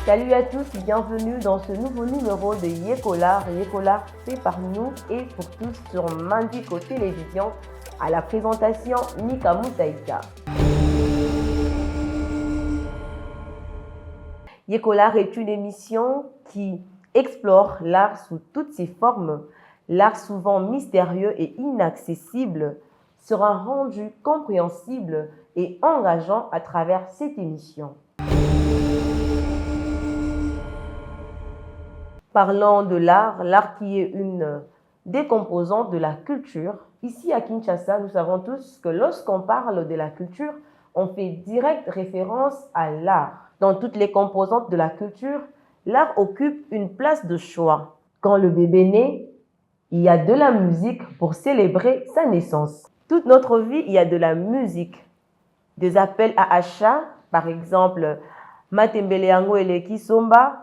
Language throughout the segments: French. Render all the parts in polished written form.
Salut à tous, bienvenue dans ce nouveau numéro de Yekolar. Yekolar fait par nous et pour tous sur Mandiko Télévision. À la présentation, Mika Moutaïka. Yekolar est une émission qui explore l'art sous toutes ses formes. L'art souvent mystérieux et inaccessible sera rendu compréhensible et engageant à travers cette émission. Parlons de l'art, l'art qui est une des composantes de la culture. Ici à Kinshasa, nous savons tous que lorsqu'on parle de la culture, on fait direct référence à l'art. Dans toutes les composantes de la culture, l'art occupe une place de choix. Quand le bébé naît, il y a de la musique pour célébrer sa naissance. Toute notre vie, il y a de la musique. Des appels à achat, par exemple, Matembele yango eleki somba,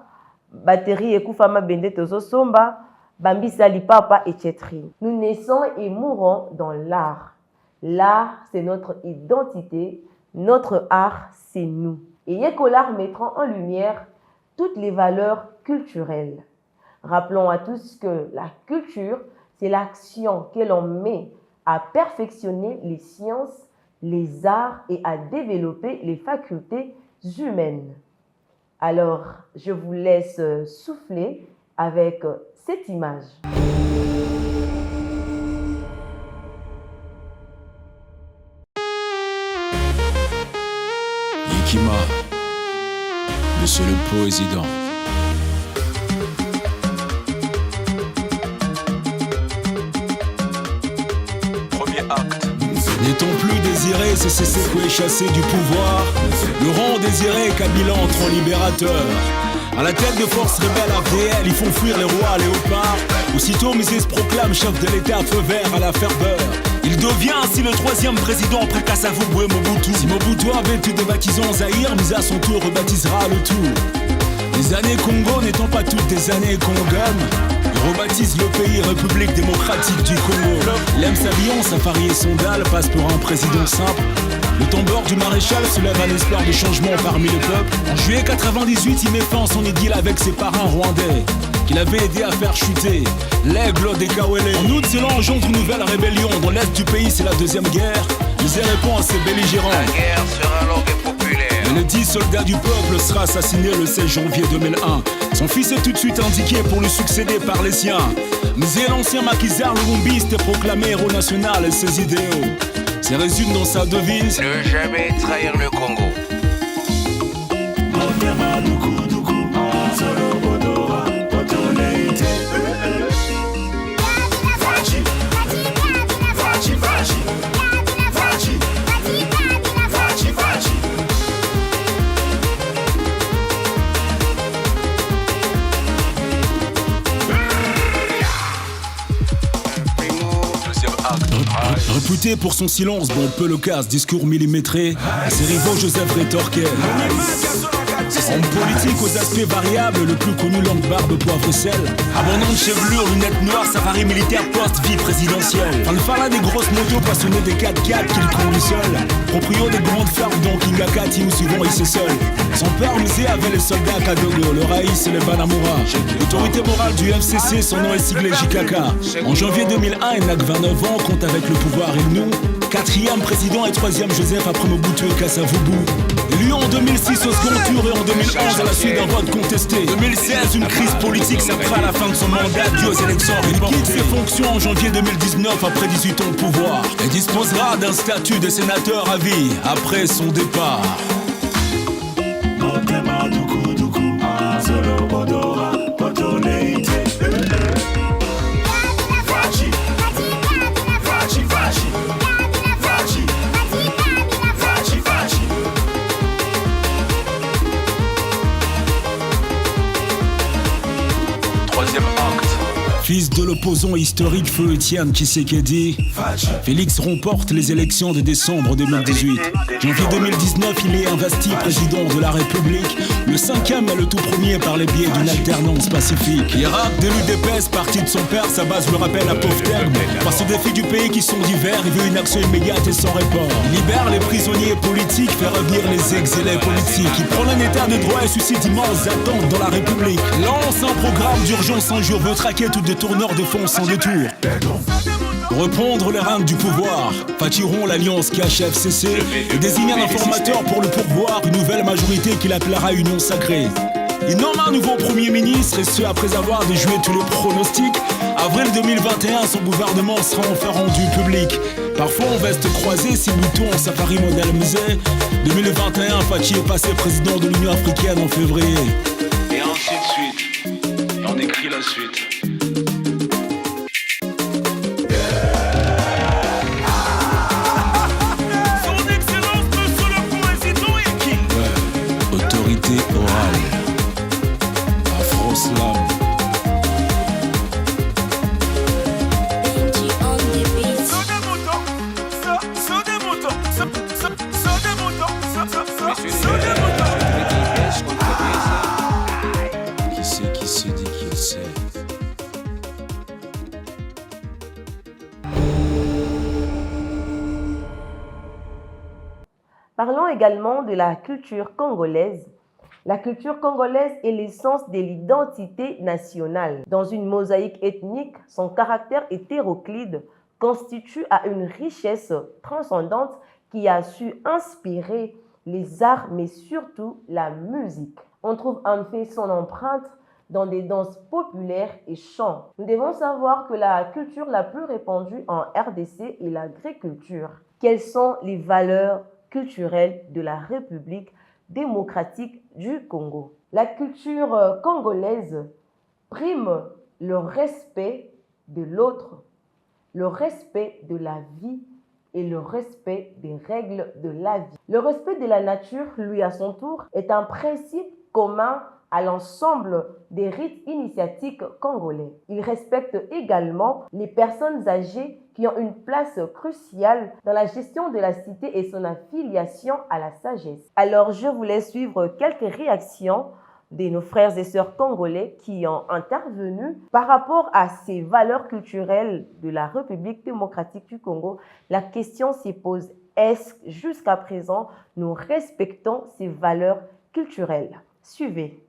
batterie ekufama bende tozo somba, bambisa lipapa, etc. Nous naissons et mourons dans l'art. L'art, c'est notre identité. Notre art, c'est nous. Et Yekolar mettra en lumière toutes les valeurs culturelles. Rappelons à tous que la culture, c'est l'action que l'on met à perfectionner les sciences, les arts et à développer les facultés humaines. Alors, je vous laisse souffler avec cette image. Yekima, Monsieur le Président. Premier acte. N'est-on plus désiré, c'est Seseko chassé du pouvoir. Le rang désiré, Kabila entre en libérateur. À la tête de forces rebelles AVL, ils font fuir les rois léopards. Aussitôt Misé se proclame chef de l'État à feu vert à la ferveur. Il devient ainsi le troisième président après Kasavubu et Mobutu. Si Mobutu avait été baptisé en Zaïre, Misé à son tour rebaptisera le tout. Les années Congo n'étant pas toutes des années Congom, il rebaptise le pays République démocratique du Congo. L'aime Savion, Safari et Sondal passe pour un président simple. Le tombeur du maréchal soulève un espoir de changement parmi le peuple. En juillet 98, il met fin à son idylle avec ses parrains rwandais qu'il avait aidé à faire chuter l'aigle des Kawele. En août, cela engendre une nouvelle rébellion. Dans l'est du pays, c'est la deuxième guerre. Misé répond à ses belligérants. La guerre sera longue et populaire. Mais le 10 soldat du peuple sera assassiné le 16 janvier 2001. Son fils est tout de suite indiqué pour lui succéder par les siens. Misé, l'ancien maquisard, le rumbiste, est proclamé héros national et ses idéaux se résume dans sa devise: Ne jamais trahir le Congo. Réputé pour son silence, bon peu le casse, discours millimétré, à ses rivaux Joseph rétorquait. Homme politique aux aspects variables, le plus connu langue barbe, poivre, sel. Abondante chevelure, lunettes noires, safari militaire, poste, vie présidentielle. Fanfara des grosses motos, passionné des 4x4 qu'il conduit seul. Proprio des grandes fermes dont Kingakati ou souvent il s'est seul. Son père Misé avait les soldats Kadogo, le Raïs et le Banamura. L'autorité morale du FCC, son nom est siglé JKK. En janvier 2001, il n'a que 29 ans, compte avec le pouvoir et nous. Quatrième président et troisième Joseph après Mobutu et Kasavubu. Élu en 2006 au second tour et en 2011 à la suite d'un vote contesté. 2016, une crise politique s'apprend à la fin de son mandat dû aux élections reportées. Il quitte ses fonctions en janvier 2019 après 18 ans de pouvoir et disposera d'un statut de sénateur à vie après son départ. Fils de l'opposant historique Feu Étienne Tshisekedi, Félix remporte les élections de décembre 2018. Janvier 2019, il est investi président de la République, le 5e et le tout premier par les biais d'une alternance pacifique. Hiérarque de l'UDPS, parti de son père, sa base le rappelle à pauvre terme. Face aux défis du pays qui sont divers, il veut une action immédiate et sans report. Il libère les prisonniers politiques, fait revenir les exilés politiques. Il prend un état de droit et suscite d'immenses attentes dans la République. Lance un programme d'urgence un jour, veut traquer tout détourneur de fonds sans détour. Reprendre les rênes du pouvoir, Fatiron l'alliance qui achève CC et désigner un informateur pour le pourvoir, une nouvelle majorité qu'il appellera Union Sacrée. Il nomme un nouveau Premier ministre et ce après avoir déjoué tous les pronostics. Avril 2021, son gouvernement sera enfin rendu public. Parfois en veste croisée, si mouton en safari modèle musée. 2021, Fathi est passé président de l'Union africaine en février. Et ainsi de suite. Et on écrit la suite. Autorité orale. Afro-Slam. Qui se dit qu'il sait. Parlons également de la culture congolaise. La culture congolaise est l'essence de l'identité nationale. Dans une mosaïque ethnique, son caractère hétéroclite constitue à une richesse transcendante qui a su inspirer les arts, mais surtout la musique. On trouve en fait son empreinte dans des danses populaires et chants. Nous devons savoir que la culture la plus répandue en RDC est l'agriculture. Quelles sont les valeurs culturelles de la République démocratique du Congo? La culture congolaise prime le respect de l'autre, le respect de la vie et le respect des règles de la vie. Le respect de la nature, lui, à son tour, est un principe commun à l'ensemble des rites initiatiques congolais. Il respecte également les personnes âgées qui ont une place cruciale dans la gestion de la cité et son affiliation à la sagesse. Alors, je vous laisse suivre quelques réactions de nos frères et sœurs congolais qui ont intervenu par rapport à ces valeurs culturelles de la République démocratique du Congo. La question s'y pose, est-ce que jusqu'à présent, nous respectons ces valeurs culturelles? Suivez.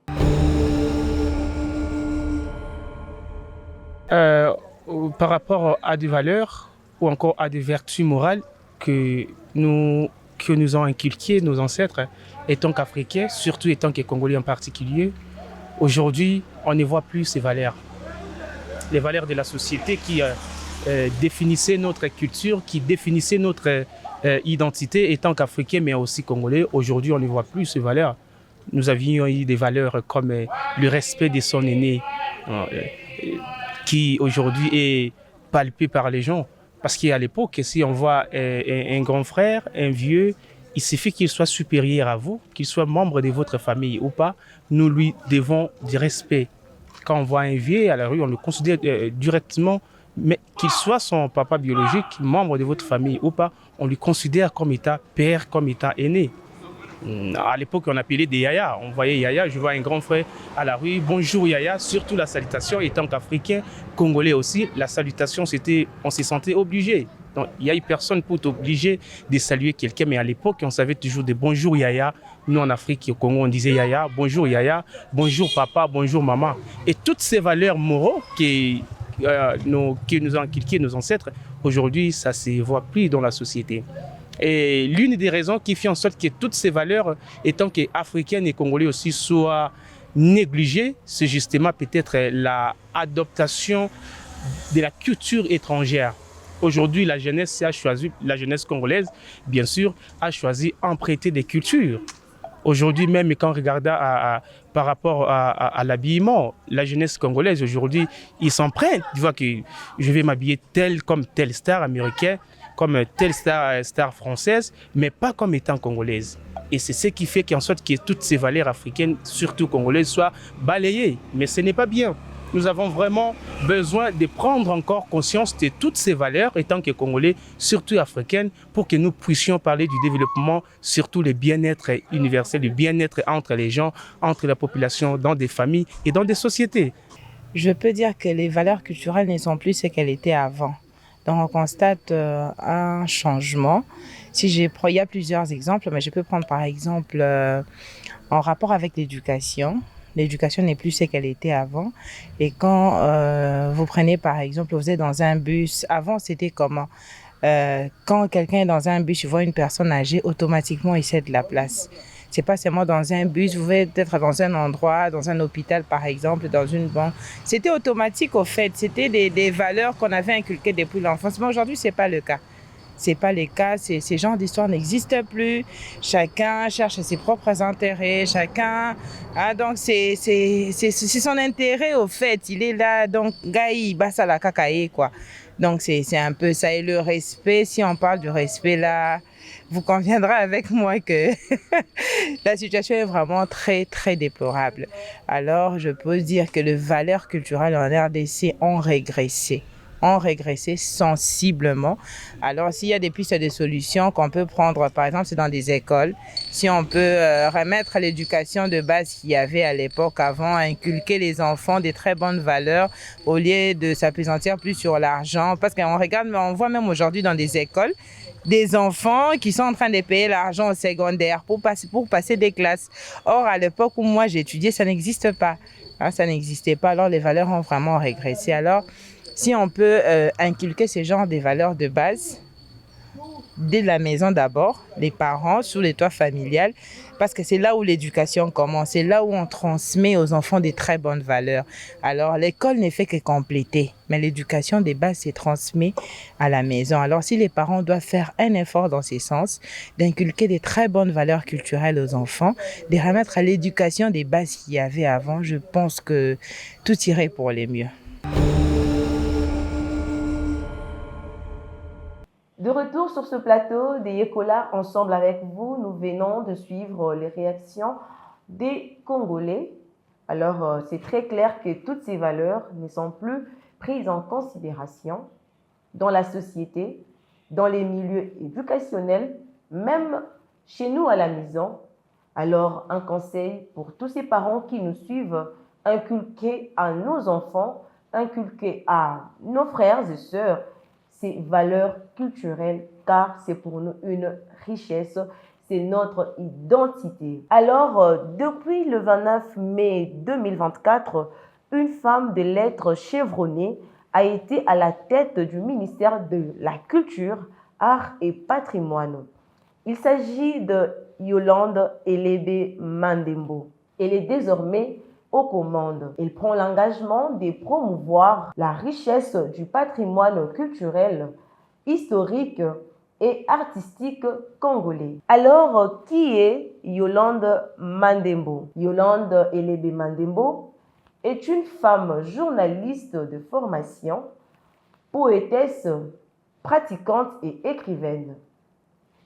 Par rapport à des valeurs ou encore à des vertus morales que nous ont inculquées nos ancêtres, étant qu'Africains, surtout étant que Congolais en particulier, aujourd'hui, on ne voit plus ces valeurs. Les valeurs de la société qui définissaient notre culture, qui définissaient notre identité étant qu'Africains, mais aussi Congolais. Aujourd'hui, on ne voit plus ces valeurs. Nous avions eu des valeurs comme le respect de son aîné, qui aujourd'hui est palpé par les gens. Parce qu'à l'époque, si on voit un grand frère, un vieux, il suffit qu'il soit supérieur à vous, qu'il soit membre de votre famille ou pas, nous lui devons du respect. Quand on voit un vieux à la rue, on le considère directement, mais qu'il soit son papa biologique, membre de votre famille ou pas, on lui considère comme état père, comme état aîné. À l'époque, on appelait des yaya. On voyait yaya, je vois un grand frère à la rue. Bonjour yaya, surtout la salutation, étant qu'Africain, Congolais aussi, la salutation, on se sentait obligé. Donc, il n'y a eu personne pour t'obliger de saluer quelqu'un, mais à l'époque, on savait toujours des bonjour yaya. Nous, en Afrique, au Congo, on disait yaya, bonjour papa, bonjour maman. Et toutes ces valeurs morales qui nous ont inculquées nos ancêtres, aujourd'hui, ça ne se voit plus dans la société. Et l'une des raisons qui fait en sorte que toutes ces valeurs, étant qu'Africaines et Congolais aussi, soient négligées, c'est justement peut-être l'adoption de la culture étrangère. Aujourd'hui, la jeunesse congolaise, bien sûr, a choisi d'emprunter des cultures. Aujourd'hui, même quand on regarde par rapport à l'habillement, la jeunesse congolaise, aujourd'hui, ils s'empruntent. Tu vois que je vais m'habiller comme telle star américaine, comme telle star française, mais pas comme étant congolaise. Et c'est ce qui fait qu'en sorte que toutes ces valeurs africaines, surtout congolaises, soient balayées. Mais ce n'est pas bien. nous avons vraiment besoin de prendre encore conscience de toutes ces valeurs, étant que Congolais, surtout africaines, pour que nous puissions parler du développement, surtout le bien-être universel, le bien-être entre les gens, entre la population, dans des familles et dans des sociétés. Je peux dire que les valeurs culturelles ne sont plus ce qu'elles étaient avant. Donc on constate un changement. Il y a plusieurs exemples, mais je peux prendre par exemple en rapport avec l'éducation. L'éducation n'est plus ce qu'elle était avant. Et quand vous prenez par exemple, vous êtes dans un bus, avant c'était comment? Quand quelqu'un est dans un bus, il voit une personne âgée, automatiquement il cède la place. C'est pas seulement dans un bus, vous pouvez être dans un endroit, dans un hôpital par exemple, dans une banque. C'était automatique au fait, c'était des valeurs qu'on avait inculquées depuis l'enfance. Mais aujourd'hui, c'est pas le cas. C'est pas le cas, ces genres d'histoires n'existent plus. Chacun cherche ses propres intérêts, chacun... donc c'est son intérêt au fait, il est là, donc gaï, bassa la kakaï quoi. Donc c'est un peu ça. Et le respect, si on parle du respect là, vous conviendrez avec moi que la situation est vraiment très, très déplorable. Alors, je peux dire que les valeurs culturelles en RDC ont régressé sensiblement. Alors, s'il y a des pistes de solutions qu'on peut prendre, par exemple, c'est dans des écoles, si on peut remettre l'éducation de base qu'il y avait à l'époque avant, inculquer les enfants des très bonnes valeurs au lieu de s'appesantir plus sur l'argent. Parce qu'on regarde, mais on voit même aujourd'hui dans des écoles, des enfants qui sont en train de payer l'argent au secondaire pour passer des classes. Or, à l'époque où moi j'étudiais, ça n'existe pas. Ça n'existait pas. Alors, les valeurs ont vraiment régressé. Alors, si on peut inculquer ce genre de valeurs de base, dès la maison d'abord, les parents, sous les toits familiales, parce que c'est là où l'éducation commence, c'est là où on transmet aux enfants des très bonnes valeurs. Alors l'école ne fait que compléter, mais l'éducation des bases se transmet à la maison. Alors si les parents doivent faire un effort dans ce sens, d'inculquer des très bonnes valeurs culturelles aux enfants, de remettre à l'éducation des bases qu'il y avait avant, je pense que tout irait pour le mieux. De retour sur ce plateau des Yekola, ensemble avec vous, nous venons de suivre les réactions des Congolais. Alors, c'est très clair que toutes ces valeurs ne sont plus prises en considération dans la société, dans les milieux éducationnels, même chez nous à la maison. Alors, un conseil pour tous ces parents qui nous suivent, inculquer à nos enfants, inculquer à nos frères et sœurs ces valeurs culturelles, car c'est pour nous une richesse, c'est notre identité. Alors, depuis le 29 mai 2024, une femme de lettres chevronnée a été à la tête du ministère de la Culture, Arts et Patrimoine. Il s'agit de Yolande Elebe Mandembo. Elle est désormais aux commandes. Elle prend l'engagement de promouvoir la richesse du patrimoine culturel, historique et artistique congolais. Alors, qui est Yolande Mandembo? Yolande Elebe Mandembo est une femme journaliste de formation, poétesse, pratiquante et écrivaine.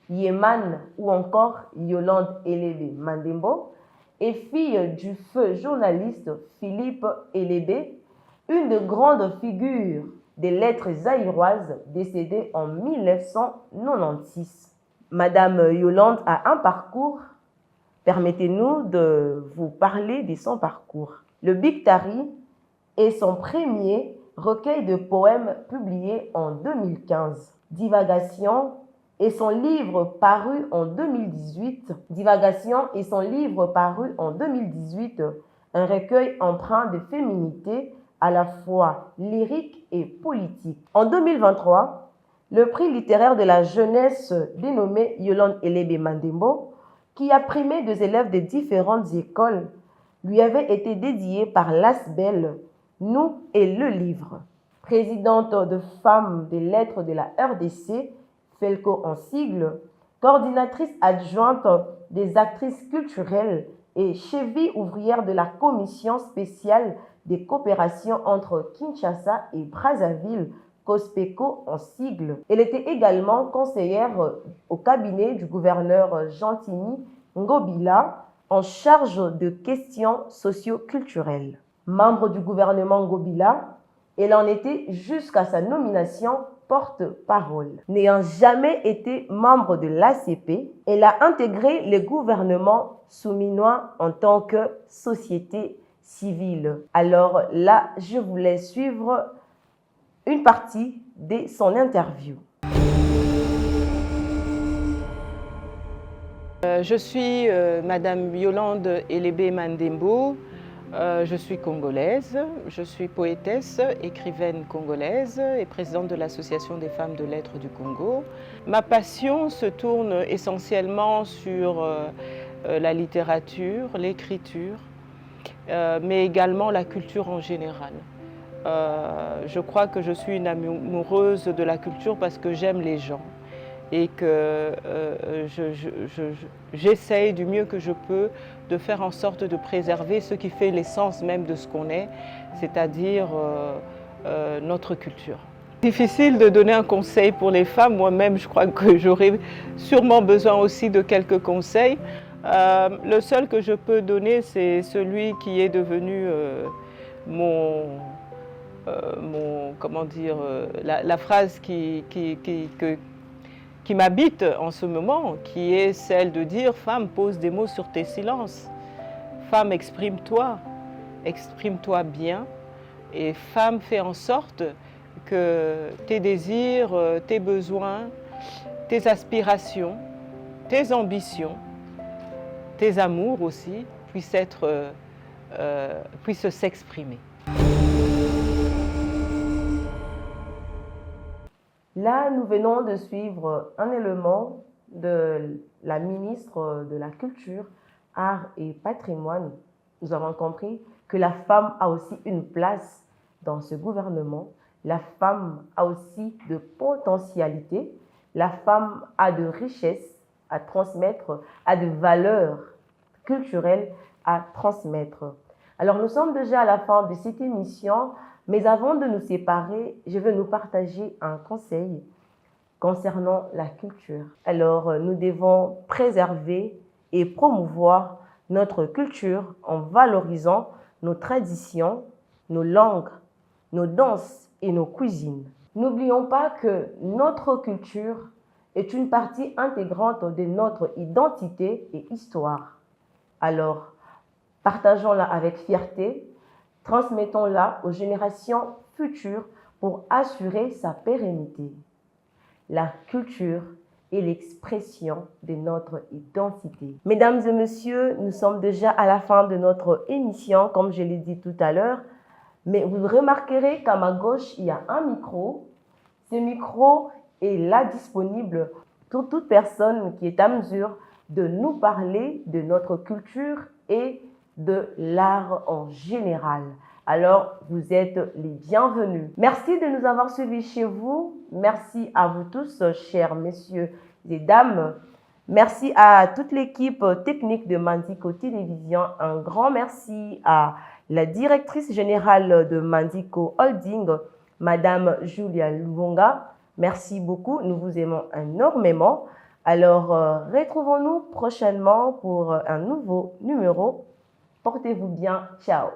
Yeman ou encore Yolande Elebe Mandembo est fille du feu journaliste Philippe Elebe, une des grandes figures des lettres zaïroises décédée en 1996. Madame Yolande a un parcours. Permettez-nous de vous parler de son parcours. Le Bictari est son premier recueil de poèmes publié en 2015. Divagation et son livre paru en 2018, Divagation et son livre paru en 2018, un recueil empreint de féminité à la fois lyrique et politique. En 2023, le prix littéraire de la jeunesse dénommé Yolande Elebe Mandembo, qui a primé des élèves de différentes écoles, lui avait été dédié par l'ASBEL, Nous et le livre. Présidente de Femmes des Lettres de la RDC, FELCO en sigle, coordinatrice adjointe des actrices culturelles et cheville ouvrière de la commission spéciale des coopérations entre Kinshasa et Brazzaville, COSPECO en sigle. Elle était également conseillère au cabinet du gouverneur Gentini Ngobila en charge de questions socio-culturelles. Membre du gouvernement Ngobila, elle en était jusqu'à sa nomination porte-parole. N'ayant jamais été membre de l'ACP, elle a intégré le gouvernement souminois en tant que société civile. Alors là, je voulais suivre une partie de son interview. Je suis Madame Yolande Elébé Mandembo. Je suis congolaise, je suis poétesse, écrivaine congolaise et présidente de l'Association des femmes de lettres du Congo. Ma passion se tourne essentiellement sur la littérature, l'écriture, mais également la culture en général. Je crois que je suis une amoureuse de la culture parce que j'aime les gens et que j'essaye du mieux que je peux de faire en sorte de préserver ce qui fait l'essence même de ce qu'on est, c'est-à-dire notre culture. Difficile de donner un conseil pour les femmes, moi-même je crois que j'aurais sûrement besoin aussi de quelques conseils. Le seul que je peux donner, c'est celui qui est devenu comment dire, la phrase qui m'habite en ce moment, qui est celle de dire « Femme, pose des mots sur tes silences. Femme, exprime-toi bien. Et femme, fais en sorte que tes désirs, tes besoins, tes aspirations, tes ambitions, tes amours aussi puissent s'exprimer. » Là, nous venons de suivre un élément de la ministre de la Culture, Arts et Patrimoine. Nous avons compris que la femme a aussi une place dans ce gouvernement. La femme a aussi de potentialités. La femme a de richesses à transmettre, a de valeurs culturelles à transmettre. Alors, nous sommes déjà à la fin de cette émission. Mais avant de nous séparer, je veux nous partager un conseil concernant la culture. Alors, nous devons préserver et promouvoir notre culture en valorisant nos traditions, nos langues, nos danses et nos cuisines. N'oublions pas que notre culture est une partie intégrante de notre identité et histoire. Alors, partageons-la avec fierté. Transmettons-la aux générations futures pour assurer sa pérennité. La culture est l'expression de notre identité. Mesdames et messieurs, nous sommes déjà à la fin de notre émission, comme je l'ai dit tout à l'heure. Mais vous remarquerez qu'à ma gauche, il y a un micro. Ce micro est là disponible pour toute personne qui est à mesure de nous parler de notre culture et de l'art en général. Alors, vous êtes les bienvenus. Merci de nous avoir suivis chez vous. Merci à vous tous, chers messieurs et dames. Merci à toute l'équipe technique de Mandiko Télévision. Un grand merci à la directrice générale de Mandiko Holding, Madame Julia Lubonga. Merci beaucoup, nous vous aimons énormément. Alors, retrouvons-nous prochainement pour un nouveau numéro. Portez-vous bien. Ciao.